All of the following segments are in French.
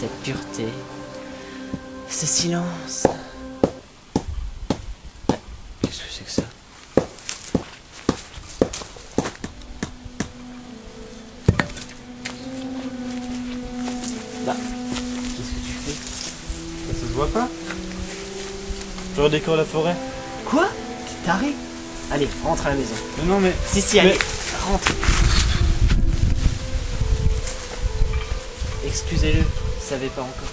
cette pureté, ce silence. Qu'est-ce que c'est que ça? Bah, qu'est-ce que tu fais? Ça se voit pas? Je redécore la forêt. Quoi? T'es taré? Allez, rentre à la maison. Mais non mais... Si, allez, rentre. Excusez-le, il savait pas encore.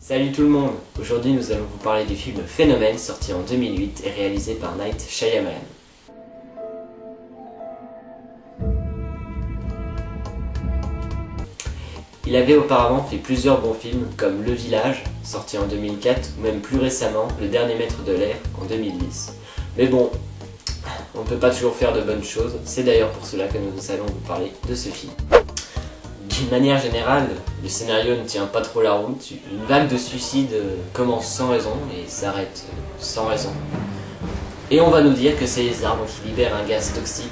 Salut tout le monde! Aujourd'hui nous allons vous parler du film Phénomène, sorti en 2008 et réalisé par Night Shyamalan. Il avait auparavant fait plusieurs bons films comme Le Village, sorti en 2004, ou même plus récemment Le Dernier Maître de l'air en 2010. Mais bon, on ne peut pas toujours faire de bonnes choses, c'est d'ailleurs pour cela que nous allons vous parler de ce film. D'une manière générale, le scénario ne tient pas trop la route. Une vague de suicides commence sans raison et s'arrête sans raison. Et on va nous dire que c'est les arbres qui libèrent un gaz toxique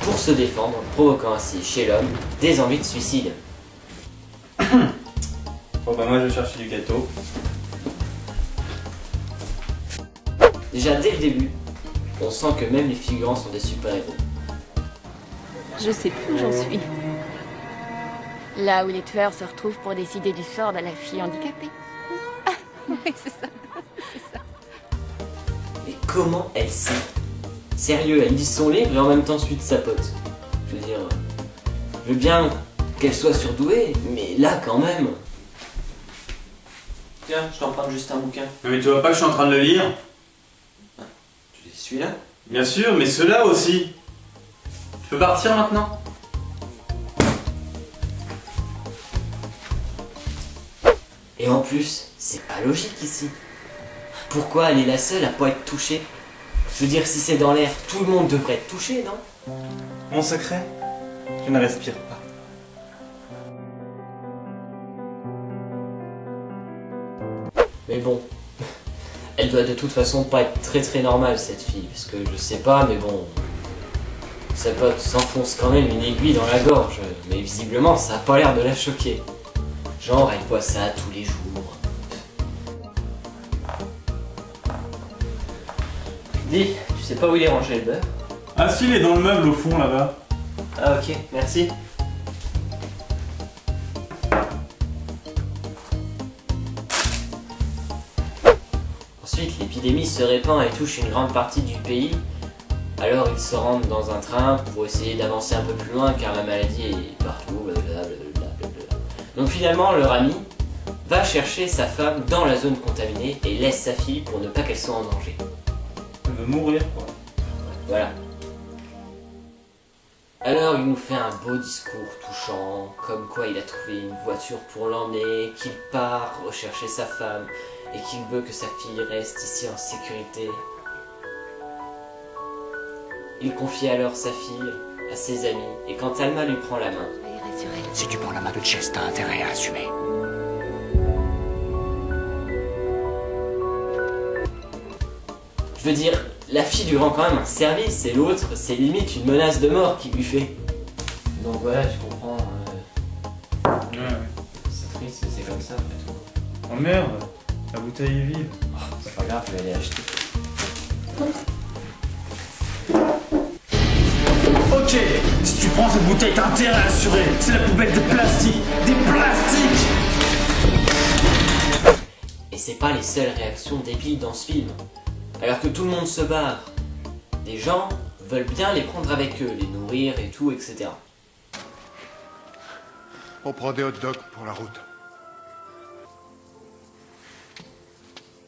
pour se défendre, provoquant ainsi chez l'homme des envies de suicide. Bon bah moi je vais chercher du gâteau. Déjà dès le début, on sent que même les figurants sont des super-héros. Je sais plus où j'en suis. Là où les tueurs se retrouvent pour décider du sort de la fille handicapée. Oui, c'est ça. C'est ça. Mais comment elle sait? Sérieux, elle lit son livre et en même temps suit sa pote. Je veux dire, je veux bien qu'elle soit surdouée, mais là quand même. Tiens, je t'emprunte juste un bouquin. Non mais tu vois pas que je suis en train de le lire? Tu dis celui-là? Bien sûr, mais ceux-là aussi. Tu peux partir maintenant? Et en plus, c'est pas logique ici. Pourquoi elle est la seule à pas être touchée? Je veux dire, si c'est dans l'air, tout le monde devrait être touché, non? Mon secret? Je ne respire pas. Mais bon, elle doit de toute façon pas être très normale cette fille, parce que je sais pas, mais bon, sa pote s'enfonce quand même une aiguille dans la gorge, mais visiblement ça a pas l'air de la choquer. Genre elle voit ça tous les jours. Dis, tu sais pas où il est rangé le beurre? Ah si, il est dans le meuble au fond là-bas. Ah ok, merci. Ensuite, l'épidémie se répand et touche une grande partie du pays. Alors ils se rendent dans un train pour essayer d'avancer un peu plus loin car la maladie est partout, blablabla. Donc finalement, leur ami va chercher sa femme dans la zone contaminée et laisse sa fille pour ne pas qu'elle soit en danger. Elle veut mourir, quoi. Voilà. Alors il nous fait un beau discours touchant, comme quoi il a trouvé une voiture pour l'emmener, qu'il part rechercher sa femme et qu'il veut que sa fille reste ici en sécurité. Il confie alors sa fille à ses amis et quand Alma lui prend la main, Je veillerai sur elle. Si tu prends la main de Chess, t'as intérêt à assumer. je veux dire, la fille lui rend quand même un service et l'autre, c'est limite une menace de mort qu'il lui fait. Donc voilà, tu comprends, Ouais, ouais. c'est triste, c'est comme ça après tout. Oh merde, la bouteille est vide. C'est pas grave, je vais aller acheter. Ok, si tu prends cette bouteille, t'as intérêt à assurer. C'est la poubelle de plastique. Des plastiques. Et c'est pas les seules réactions débiles dans ce film. Alors que tout le monde se barre, des gens veulent bien les prendre avec eux, les nourrir et tout, etc. On prend des hot dogs pour la route.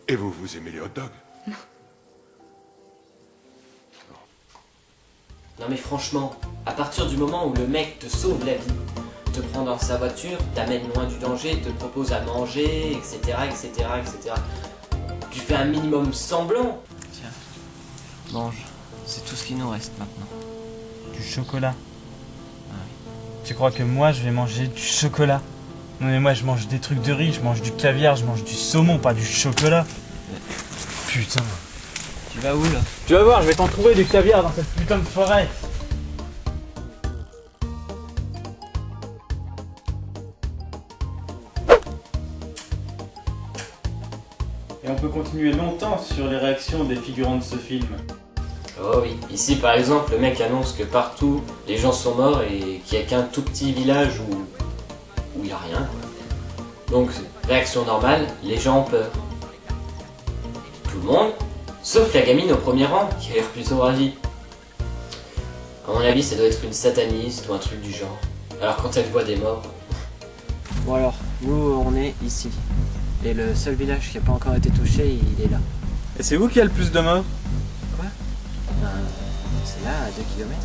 Et vous, vous aimez les hot dogs? Non mais franchement, à partir du moment où le mec te sauve la vie, te prend dans sa voiture, t'amène loin du danger, te propose à manger, etc., etc., etc., tu fais un minimum semblant. Tiens, mange. C'est tout ce qui nous reste maintenant. Du chocolat. Ah oui. Tu crois que moi, je vais manger du chocolat? Non mais moi, je mange des trucs de riz, je mange du caviar, je mange du saumon, pas du chocolat. Putain. Tu vas où là? Tu vas voir, je vais t'en trouver du caviar dans cette putain de forêt. Et on peut continuer longtemps sur les réactions des figurants de ce film. Oh oui, ici par exemple, le mec annonce que partout, les gens sont morts et qu'il n'y a qu'un tout petit village où il n'y a rien, quoi. Donc, réaction normale, les gens ont peur. Tout le monde, sauf la gamine au premier rang, qui a l'air plutôt ravie. À mon avis, ça doit être une sataniste ou un truc du genre. Alors quand elle voit des morts... Bon alors, nous on est ici. Et le seul village qui n'a pas encore été touché, il est là. Et c'est où qui a le plus de morts? C'est là, à 2 km.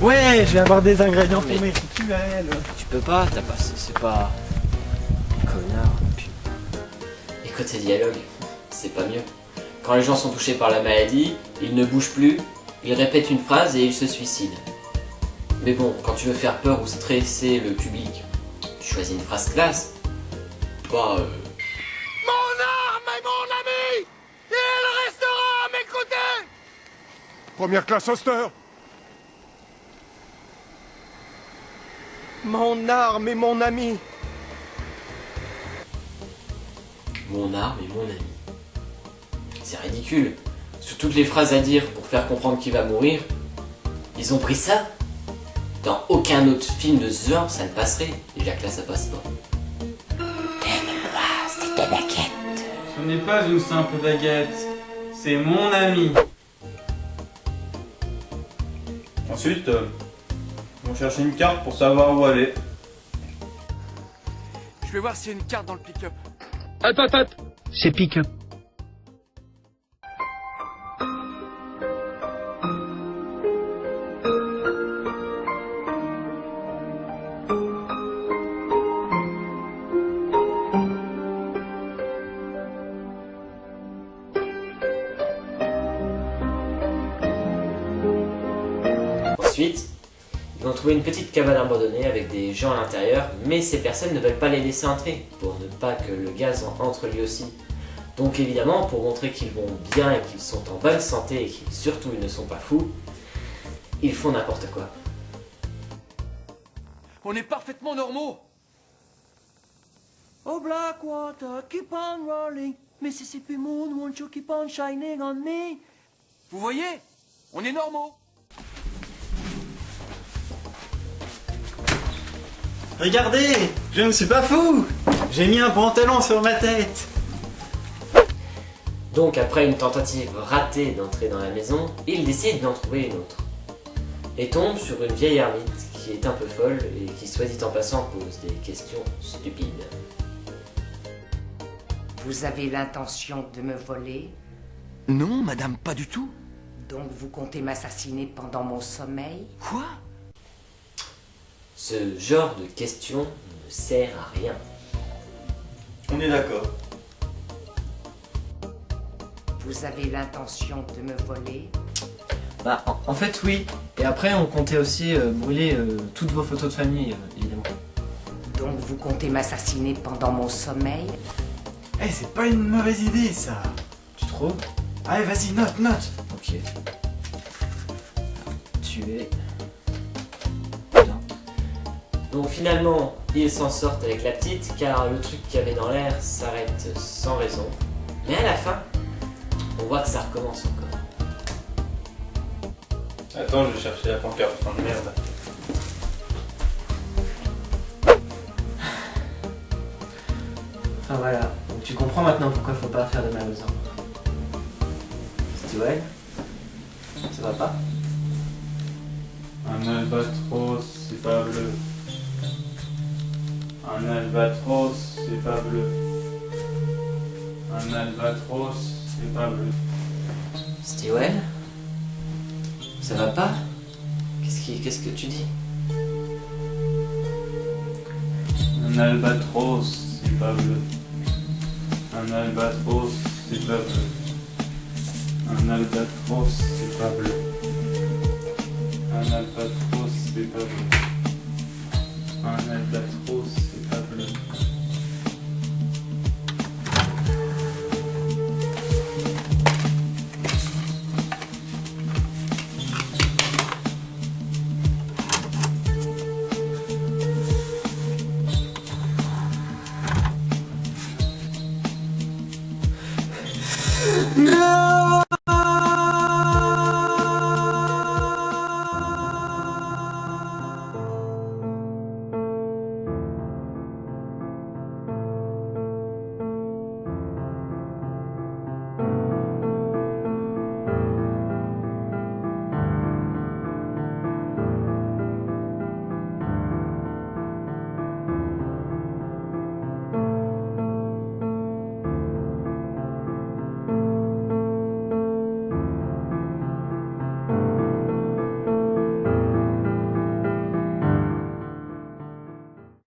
Ouais, je vais avoir des ingrédients Mais- pour mes rituels. Tu peux pas, t'as pas. C'est pas. Connard. Puis- Et côté dialogue, c'est pas mieux. Quand les gens sont touchés par la maladie, ils ne bougent plus, ils répètent une phrase et ils se suicident. Mais bon, quand tu veux faire peur ou stresser le public, tu choisis une phrase classe. Pas Mon arme est mon ami! Et elle restera à mes côtés! Première classe Oster! Mon arme est mon ami. mon arme et mon ami. C'est ridicule. Sur toutes les phrases à dire pour faire comprendre qu'il va mourir, ils ont pris ça. Dans aucun autre film de ce genre, ça ne passerait. Déjà que là, ça passe pas. Ce n'est pas une simple baguette, c'est mon ami. Ensuite, on va chercher une carte pour savoir où aller. Je vais voir s'il y a une carte dans le pick-up. C'est pick-up. Ensuite, ils vont trouver une petite cabane abandonnée avec des gens à l'intérieur, mais ces personnes ne veulent pas les laisser entrer, pour ne pas que le gaz entre lui aussi. Donc évidemment, pour montrer qu'ils vont bien et qu'ils sont en bonne santé et qu'ils surtout ils ne sont pas fous, ils font n'importe quoi. On est parfaitement normaux. Oh Blackwater, keep on rolling. Mississippi moon, won't you keep on shining on me? Vous voyez? On est normaux. Regardez, je ne suis pas fou. J'ai mis un pantalon sur ma tête. Donc après une tentative ratée d'entrer dans la maison, il décide d'en trouver une autre. Et tombe sur une vieille ermite qui est un peu folle et qui, soit dit en passant, pose des questions stupides. Vous avez l'intention de me voler? Non, madame, pas du tout. Donc vous comptez m'assassiner pendant mon sommeil? Quoi? Ce genre de question ne sert à rien. On est d'accord. Vous avez l'intention de me voler? Bah, en fait, oui. Et après, on comptait aussi brûler toutes vos photos de famille, évidemment. Donc vous comptez m'assassiner pendant mon sommeil? Eh, c'est pas une mauvaise idée, ça. Tu trouves? Allez, vas-y, note. Ok. Tuer. Donc finalement, ils s'en sortent avec la petite, car le truc qu'il y avait dans l'air s'arrête sans raison. Mais à la fin, on voit que ça recommence encore. Attends, je vais chercher la pancarte, fin de merde. Enfin voilà. Donc tu comprends maintenant pourquoi faut pas faire de mal aux enfants. Steven? Ça va pas? Un albatros, c'est pas bleu. Un albatros, c'est pas bleu. Un albatros, c'est pas bleu. Steven? Ça va pas? Qu'est-ce que tu dis? Un albatros, c'est pas bleu. Un albatros, c'est pas bleu. Un albatros, c'est pas bleu. Un albatros, c'est pas bleu. Un albatros.